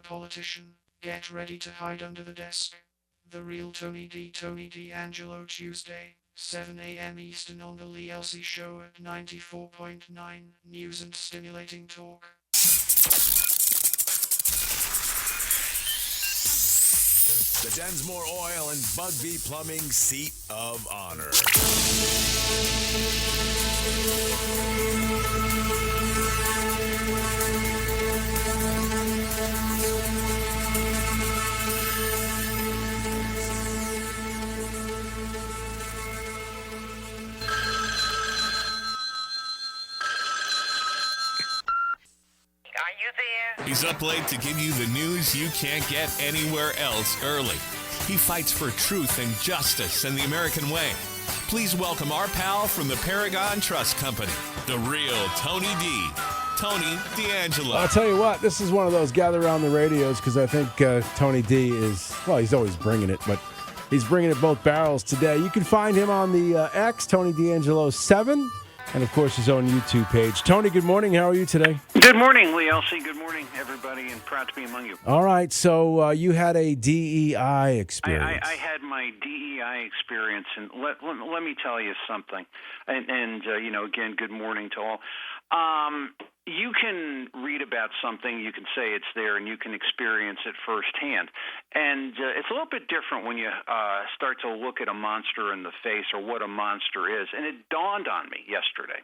politician, get ready to hide under the desk. The Real Tony D. Angelo, Tuesday, 7 a.m. Eastern on the Lee Elci Show at 94.9 News and Stimulating Talk. The Densmore Oil and Bugby Plumbing Seat of Honor. He's up late to give you the news you can't get anywhere else early. He fights for truth and justice and the American way. Please welcome our pal from the Paragon Trust Company, the real Tony D. Tony D'Angelo. I'll tell you what, this is one of those gather around the radios because I think Tony D is, well, he's always bringing it, but he's bringing it both barrels today. You can find him on the X, Tony D'Angelo 7. And, of course, his own YouTube page. Tony, good morning. How are you today? Good morning, Lee Elci. Good morning, everybody, and proud to be among you. All right. So you had a DEI experience. I had my DEI experience, and let me tell you something. And again, good morning to all. You can read about something, you can say it's there, and you can experience it firsthand. And it's a little bit different when you start to look at a monster in the face or what a monster is. And it dawned on me yesterday.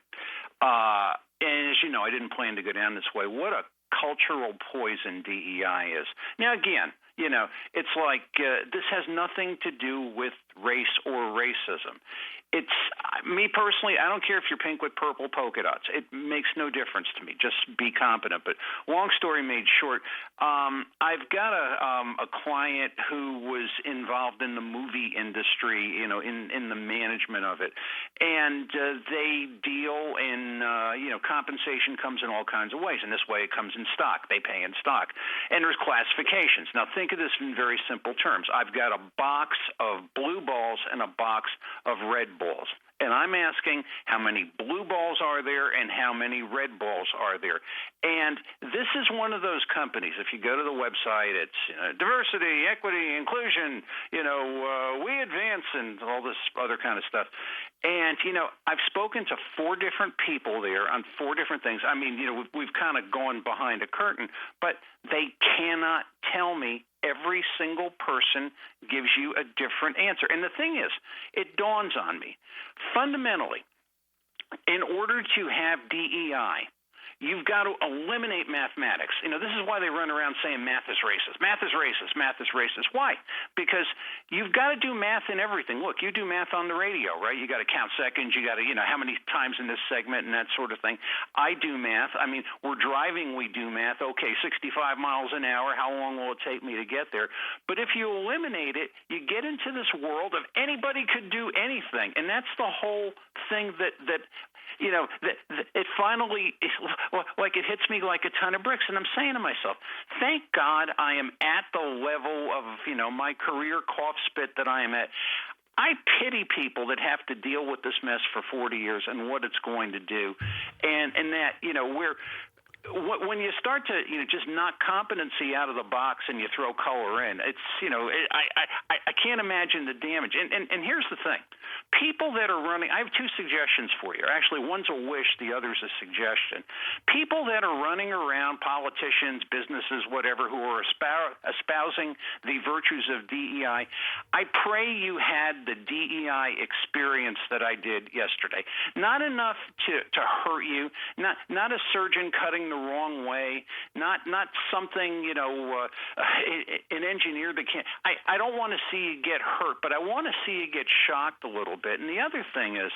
And as you know, I didn't plan to go down this way. What a cultural poison DEI is. Now, again, it's like this has nothing to do with race or racism. It's me personally, I don't care if you're pink with purple polka dots. It makes no difference to me. Just be competent. But long story made short, I've got a client who was involved in the movie industry, in the management of it. And they deal in, compensation comes in all kinds of ways. And this way it comes in stock. They pay in stock. And there's classifications. Now think of this in very simple terms. I've got a box of blue balls and a box of red balls. And I'm asking how many blue balls are there and how many red balls are there. And this is one of those companies. If you go to the website, it's diversity, equity, inclusion, we advance and all this other kind of stuff. And, I've spoken to 4 different people there on 4 different things. I mean, we've kind of gone behind a curtain, but they cannot tell me. Every single person gives you a different answer. And the thing is, it dawns on me, fundamentally, in order to have DEI, you've got to eliminate mathematics. This is why they run around saying math is racist. Math is racist. Math is racist. Why? Because you've got to do math in everything. Look, you do math on the radio, right? You got to count seconds. You got to, how many times in this segment and that sort of thing. I do math. I mean, we're driving, we do math. Okay, 65 miles an hour. How long will it take me to get there? But if you eliminate it, you get into this world of anybody could do anything. And that's the whole thing that it finally, like it hits me like a ton of bricks. And I'm saying to myself, thank God I am at the level of, my career cough spit that I am at. I pity people that have to deal with this mess for 40 years and what it's going to do. And that, when you start to just knock competency out of the box and you throw color in, it's I can't imagine the damage. And here's the thing. People that are running, I have 2 suggestions for you. Actually, one's a wish, the other's a suggestion. People that are running around, politicians, businesses, whatever, who are espousing the virtues of DEI, I pray you had the DEI experience that I did yesterday. Not enough to hurt you, not a surgeon cutting the wrong way, not something, an engineer that can't. I don't want to see you get hurt, but I want to see you get shocked a little bit. And the other thing is,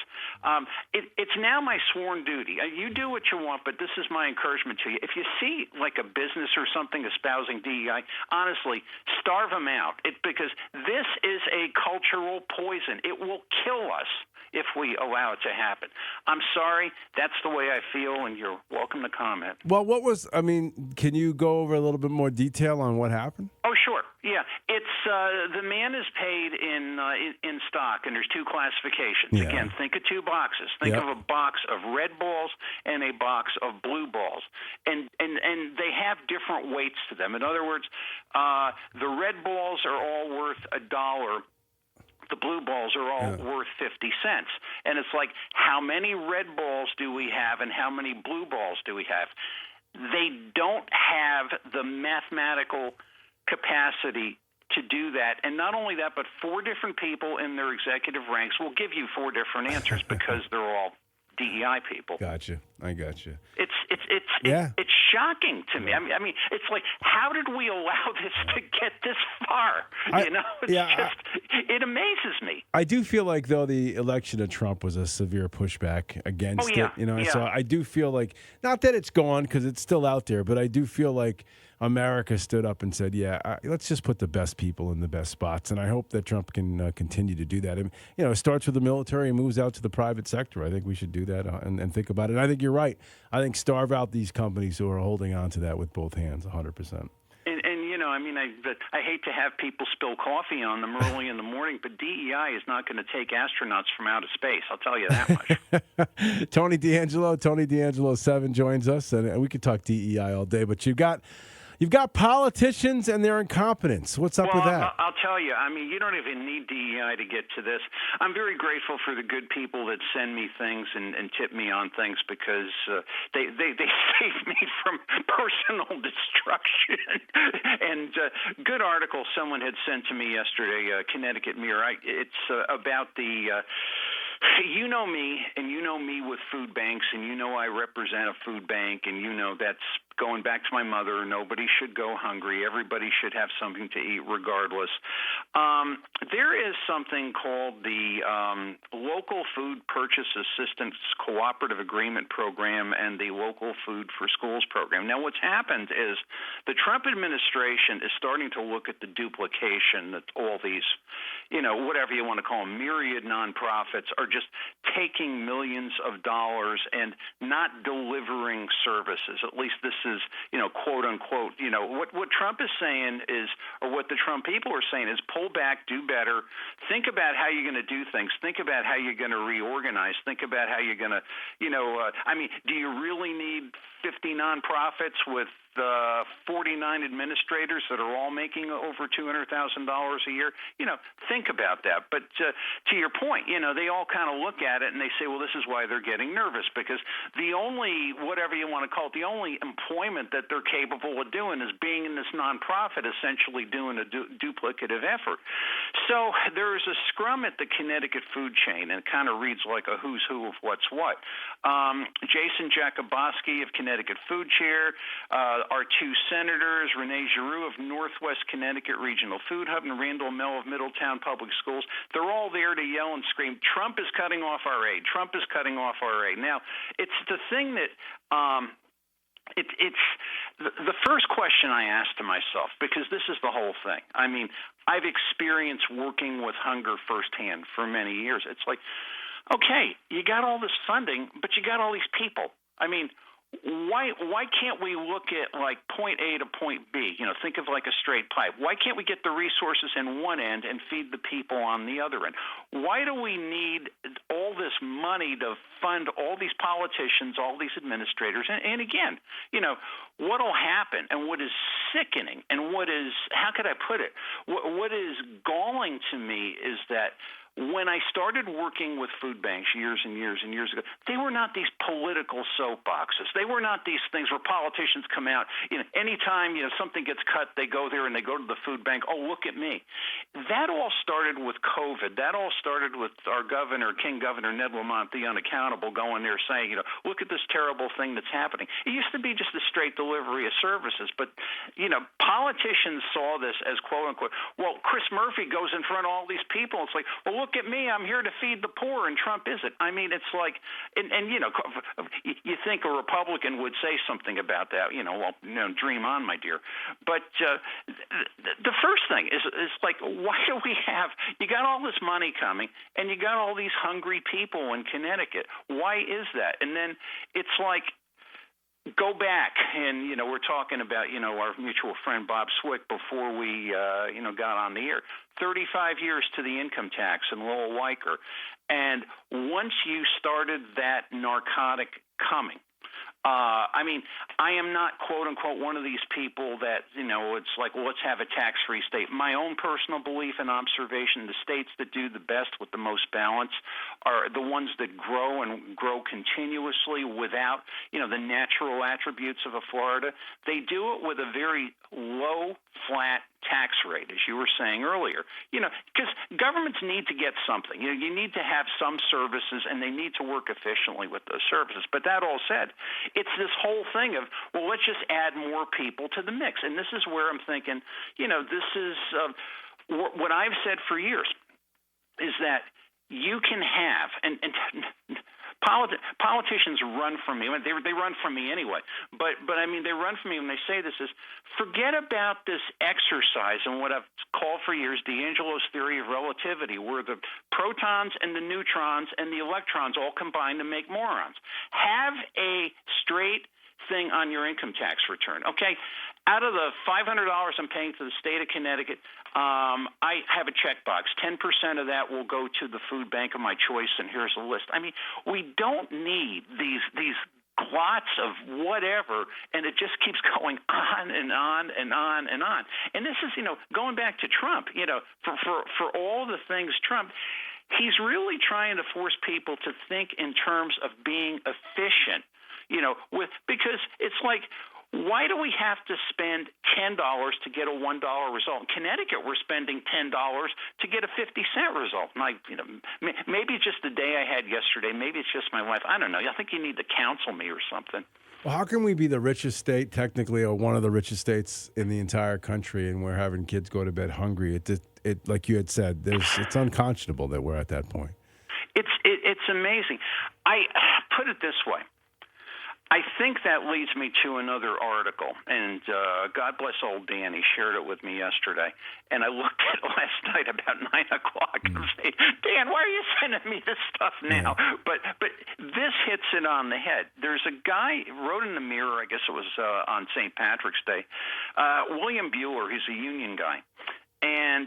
it's now my sworn duty. You do what you want, but this is my encouragement to you. If you see like a business or something espousing DEI, honestly, starve them out. Because this is a cultural poison. It will kill us if we allow it to happen. I'm sorry. That's the way I feel, and you're welcome to comment. Well, can you go over a little bit more detail on what happened? Oh, sure. Yeah. It's the man is paid in stock, and there's two classifications. Yeah. Again, think of two boxes. Think of a box of red balls and a box of blue balls, and they have different weights to them. In other words, the red balls are all worth $1. The blue balls are all worth 50 cents. And it's like, how many red balls do we have and how many blue balls do we have? They don't have the mathematical capacity to do that. And not only that, but four different people in their executive ranks will give you four different answers because they're all DEI people. Gotcha. I gotcha. It's shocking to me. I mean, it's like, how did we allow this to get this far? It amazes me. I do feel like, though, the election of Trump was a severe pushback against it. So I do feel like, not that it's gone because it's still out there, but I do feel like America stood up and said, let's just put the best people in the best spots. And I hope that Trump can continue to do that. And, it starts with the military and moves out to the private sector. I think we should do that and think about it. And I think you're right. I think starve out these companies who are holding on to that with both hands, 100%. I hate to have people spill coffee on them early in the morning, but DEI is not going to take astronauts from outer space. I'll tell you that much. Tony D'Angelo 7 joins us, and we could talk DEI all day, but you've got politicians and their incompetence. What's up with that? I'll tell you. I mean, you don't even need DEI to get to this. I'm very grateful for the good people that send me things and tip me on things because they save me from personal destruction. And good article someone had sent to me yesterday, Connecticut Mirror. It's about the... You know me, and you know me with food banks, and you know I represent a food bank, and you know that's going back to my mother. Nobody should go hungry. Everybody should have something to eat regardless. There is something called the Local Food Purchase Assistance Cooperative Agreement Program and the Local Food for Schools Program. Now, what's happened is the Trump administration is starting to look at the duplication that all these, whatever you want to call them, myriad nonprofits are just taking millions of dollars and not delivering services. At least this is, quote unquote, what Trump is saying is, or what the Trump people are saying is, pull back, do better, think about how you're going to do things, think about how you're going to reorganize, think about how you're going to, do you really need 50 nonprofits with 49 administrators that are all making over $200,000 a year? Think about that. But to your point, they all kind of look at it and they say, well, this is why they're getting nervous, because the only, whatever you want to call it, the only employment that they're capable of doing is being in this nonprofit, essentially doing a duplicative effort. So there's a scrum at the Connecticut food chain, and it kind of reads like a who's who of what's what. Jason Jakubowski of Connecticut Food Chair, our two senators, Renee Giroux of Northwest Connecticut Regional Food Hub and Randall Mell of Middletown Public Schools, they're all there to yell and scream, Trump is cutting off our aid. Trump is cutting off our aid. Now, it's the thing that it's the first question I asked to myself, because this is the whole thing. I mean, I've experienced working with hunger firsthand for many years. It's like, okay, you got all this funding, but you got all these people. I mean, why can't we look at like point A to point B? Think of like a straight pipe. Why can't we get the resources in one end and feed the people on the other end? Why do we need all this money to fund all these politicians, all these administrators? And again, what will happen and what is sickening and what is, how could I put it? What is galling to me is that when I started working with food banks years and years and years ago, they were not these political soapboxes. They were not these things where politicians come out. Anytime something gets cut, they go there and they go to the food bank. Oh, look at me. That all started with COVID. That all started with our governor, King Governor Ned Lamont, the unaccountable, going there saying, look at this terrible thing that's happening. It used to be just a straight delivery of services, but politicians saw this as quote unquote. Well, Chris Murphy goes in front of all these people. It's like, well, look at me, I'm here to feed the poor, and Trump isn't. I mean, it's like, and you think a Republican would say something about that, dream on, my dear. But the first thing is like, why do we have, you got all this money coming, and you got all these hungry people in Connecticut. Why is that? And then it's like, go back, and we're talking about our mutual friend Bob Swick before we got on the air. 35 years to the income tax and Lowell Weicker, and once you started that narcotic coming. I am not, quote unquote, one of these people that, it's like, well, let's have a tax-free state. My own personal belief and observation, the states that do the best with the most balance are the ones that grow and grow continuously without, the natural attributes of a Florida. They do it with a very low, flat tax rate, as you were saying earlier. Because governments need to get something. You need to have some services, and they need to work efficiently with those services. But that all said, it's this whole thing of, well, let's just add more people to the mix. And this is where I'm thinking, this is what I've said for years is that you can have, and politicians run from me. They run from me anyway. But they run from me when they say this is, forget about this exercise and what I've called for years, Angelo's theory of relativity, where the protons and the neutrons and the electrons all combine to make morons. Have a straight thing on your income tax return, okay? Out of the $500 I'm paying to the state of Connecticut, I have a checkbox. 10% of that will go to the food bank of my choice, and here's a list. We don't need these clots of whatever, and it just keeps going on and on and on and on. And this is, going back to Trump, for all the things Trump, he's really trying to force people to think in terms of being efficient, because it's like, why do we have to spend $10 to get a $1 result? In Connecticut, we're spending $10 to get a 50-cent result. Maybe it's just the day I had yesterday. Maybe it's just my life. I don't know. I think you need to counsel me or something. Well, how can we be the richest state, technically, or one of the richest states in the entire country, and we're having kids go to bed hungry? It like you had said, it's unconscionable that we're at that point. It's amazing. I put it this way. I think that leads me to another article, and God bless old Dan. He shared it with me yesterday, and I looked at it last night about 9 o'clock and said, Dan, why are you sending me this stuff now? But this hits it on the head. There's a guy wrote in the Mirror, I guess it was on St. Patrick's Day, William Bueller. He's a union guy. And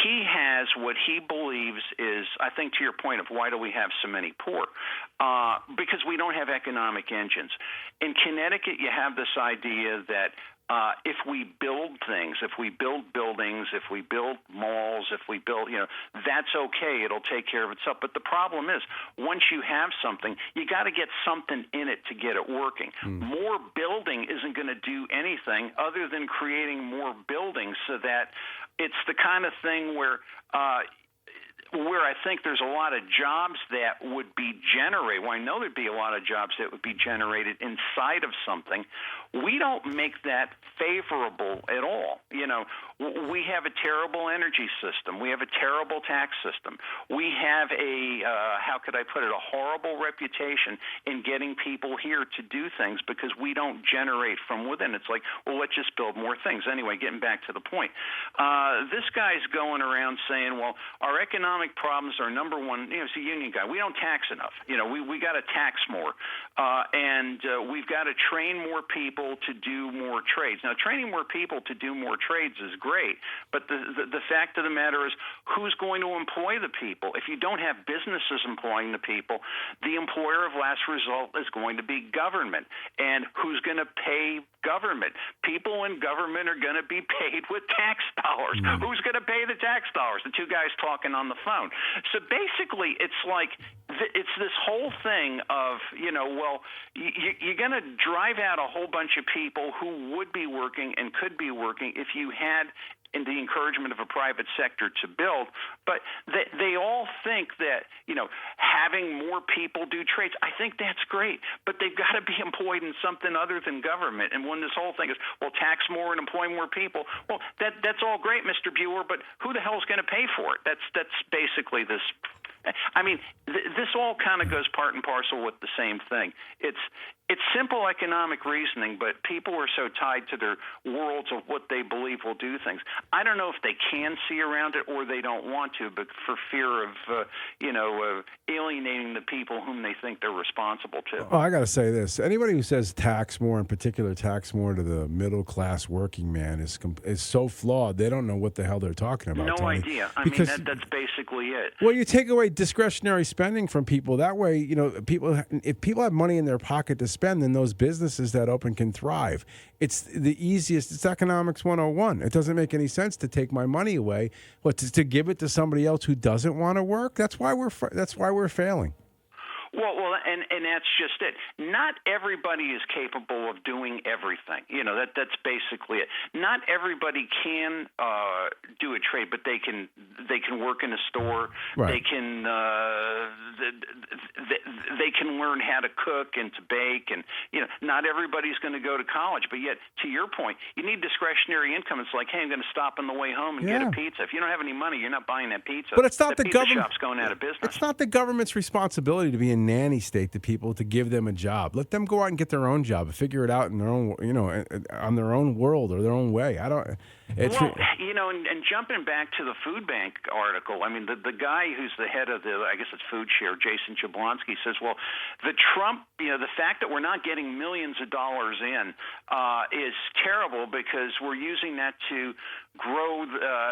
he has what he believes is, I think, to your point of why do we have so many poor? Because we don't have economic engines. In Connecticut, you have this idea that if we build things, if we build buildings, if we build malls, if we build, that's okay. It'll take care of itself. But the problem is, once you have something, you got to get something in it to get it working. More building isn't going to do anything other than creating more buildings, so that it's the kind of thing where I think there's a lot of jobs that would be generated. Well, I know there'd be a lot of jobs that would be generated inside of something. We don't make that favorable at all. We have a terrible energy system. We have a terrible tax system. We have how could I put it, a horrible reputation in getting people here to do things because we don't generate from within. It's like, well, let's just build more things. Anyway, getting back to the point. This guy's going around saying, well, our economic problems are, number one, it's a union guy. We don't tax enough. We got to tax more. And we've got to train more people to do more trades. Now, training more people to do more trades is great, but the fact of the matter is, who's going to employ the people? If you don't have businesses employing the people, the employer of last result is going to be government. And who's going to pay government? People in government are going to be paid with tax dollars. Who's going to pay the tax dollars? The two guys talking on the phone. So basically, it's like it's this whole thing of, you're going to drive out a whole bunch of people who would be working and could be working if you had in the encouragement of a private sector to build. But they all think that, having more people do trades, I think that's great, but they've got to be employed in something other than government. And when this whole thing is, well, tax more and employ more people, well, that's all great, Mr. Bueller, but who the hell is going to pay for it? That's basically this. This all kind of goes part and parcel with the same thing. It's it's simple economic reasoning, but people are so tied to their worlds of what they believe will do things. I don't know if they can see around it or they don't want to, but for fear of, alienating the people whom they think they're responsible to. Oh, I got to say this. Anybody who says tax more, in particular tax more to the middle-class working man is so flawed. They don't know what the hell they're talking about, No Tony. idea. Because, that's basically it. Well, you take away discretionary spending from people. That way, if people have money in their pocket to spend, then those businesses that open can thrive. It's the easiest. It's economics 101. It doesn't make any sense to take my money away, but to give it to somebody else who doesn't want to work. That's why we're failing. Well, and that's just it. Not everybody is capable of doing everything. That's basically it. Not everybody can do a trade, but they can work in a store. Right. They can they can learn how to cook and to bake, and not everybody's going to go to college. But yet, to your point, you need discretionary income. It's like, hey, I'm going to stop on the way home and get a pizza. If you don't have any money, you're not buying that pizza. But it's not the pizza government. shop's going out of business. It's not the government's responsibility to be a nanny state to people to give them a job. Let them go out and get their own job and figure it out in their own, on their own world or their own way. I don't. It's and jumping back to the food bank article, I mean, the guy who's the head of I guess it's Food Share, Jason Jablonski, says, well, the fact that we're not getting millions of dollars in is terrible because we're using that to grow,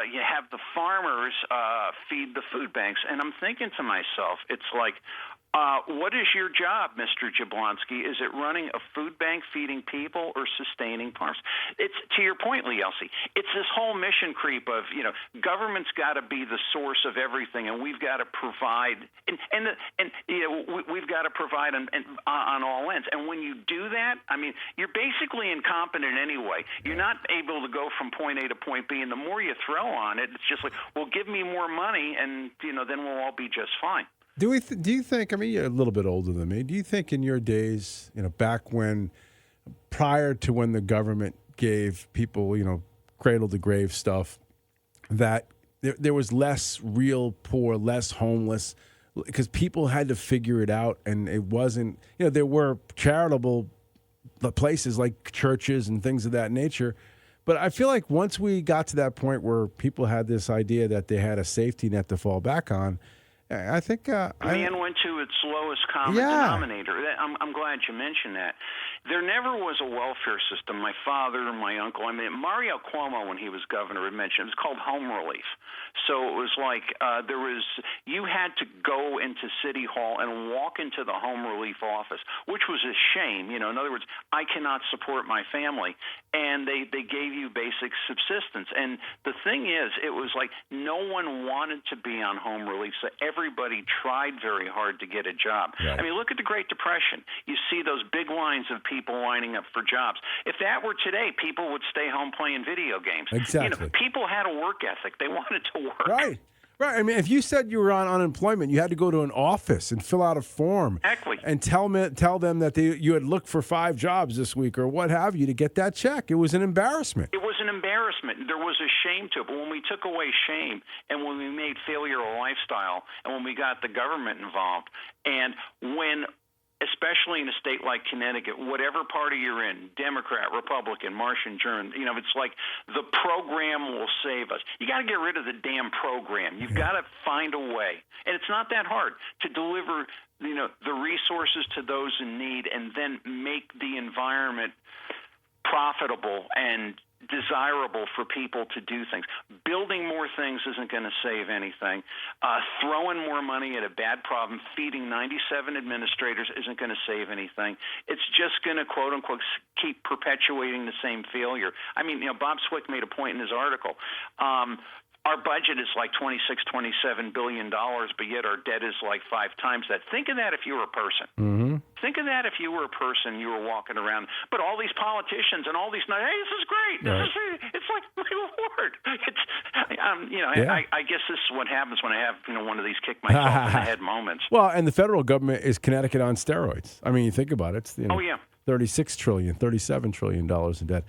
you have the farmers feed the food banks. And I'm thinking to myself, it's like, what is your job, Mr. Jablonski? Is it running a food bank, feeding people, or sustaining farms? It's to your point, Lee Elci. It's this whole mission creep of government's got to be the source of everything, and we've got to provide, we've got to provide on all ends. And when you do that, I mean, you're basically incompetent anyway. You're not able to go from point A to point B, and the more you throw on it, it's just like, well, give me more money, and then we'll all be just fine. Do you think? I mean, you're a little bit older than me. Do you think in your days, back when, prior to when the government gave people, cradle to grave stuff, that there was less real poor, less homeless, because people had to figure it out, and it wasn't. There were charitable places like churches and things of that nature. But I feel like once we got to that point where people had this idea that they had a safety net to fall back on, I think man went to its lowest common denominator. I'm glad you mentioned that. There never was a welfare system. My father and my uncle, Mario Cuomo, when he was governor, had mentioned it was called home relief. So it was like you had to go into City Hall and walk into the home relief office, which was a shame. In other words, I cannot support my family, and they gave you basic subsistence. And the thing is, it was like no one wanted to be on home relief, so everybody tried very hard to get a job. Right. I mean, look at the Great Depression. You see those big lines of people lining up for jobs. If that were today, people would stay home playing video games. Exactly. People had a work ethic. They wanted to work. Right. I mean, if you said you were on unemployment, you had to go to an office and fill out a form. Exactly. And tell them that you had looked for 5 jobs this week or what have you to get that check. It was an embarrassment. It was an embarrassment. There was a shame to it. But when we took away shame and when we made failure a lifestyle and when we got the government involved and when especially in a state like Connecticut, whatever party you're in, Democrat, Republican, Martian, German, it's like the program will save us. You got to get rid of the damn program. You've got to find a way. And it's not that hard to deliver, the resources to those in need and then make the environment profitable and desirable for people to do things. Building more things isn't going to save anything. Throwing more money at a bad problem, feeding 97 administrators isn't going to save anything. It's just going to, quote unquote, keep perpetuating the same failure. I mean, Bob Swick made a point in his article. Our budget is like $27 billion, but yet our debt is like 5 times that. Think of that if you were a person. Mm-hmm. Think of that if you were a person, you were walking around. But all these politicians and all these, hey, this is great. It's like, my Lord. It's, I guess this is what happens when I have, one of these kick myself in the head moments. Well, and the federal government is Connecticut on steroids. I mean, you think about it. Oh, yeah. $36 trillion, $37 trillion in debt.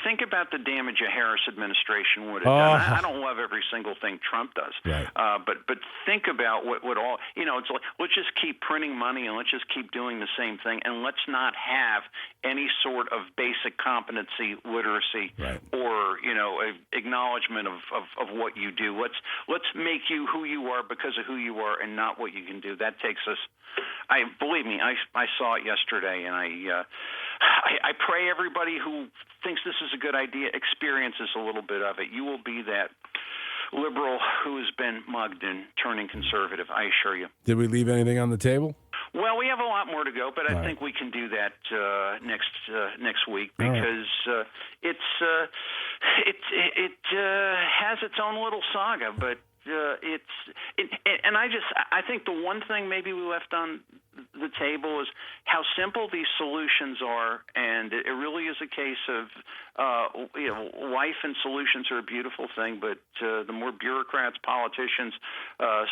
Think about the damage a Harris administration would have done. I don't love every single thing Trump does, right. But think about what all, it's like, let's just keep printing money and let's just keep doing the same thing, and let's not have any sort of basic competency, literacy, right. or acknowledgement of what you do. Let's make you who you are because of who you are and not what you can do. That takes us. Believe me, I saw it yesterday, and I pray everybody who thinks this is a good idea experiences a little bit of it. You will be that liberal who has been mugged and turning conservative, I assure you. Did we leave anything on the table? Well, we have a lot more to go, but I think we can do that next week because it has its own little saga, but. I think the one thing maybe we left on the table is how simple these solutions are, and it really is a case of life and solutions are a beautiful thing, but the more bureaucrats, politicians,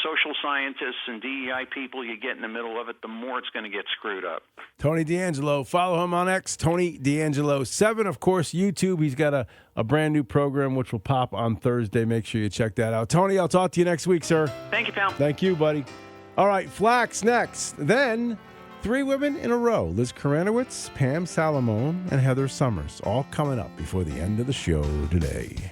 social scientists, and DEI people you get in the middle of it, the more it's going to get screwed up. Tony D'Angelo, follow him on X, Tony D'Angelo 7, of course, YouTube. He's got a brand new program which will pop on Thursday. Make sure you check that out. Tony, I'll talk to you next week, sir. Thank you, pal. Thank you, buddy. All right, Flax next. Then 3 women in a row, Liz Koranowitz, Pam Salamone, and Heather Summers, all coming up before the end of the show today.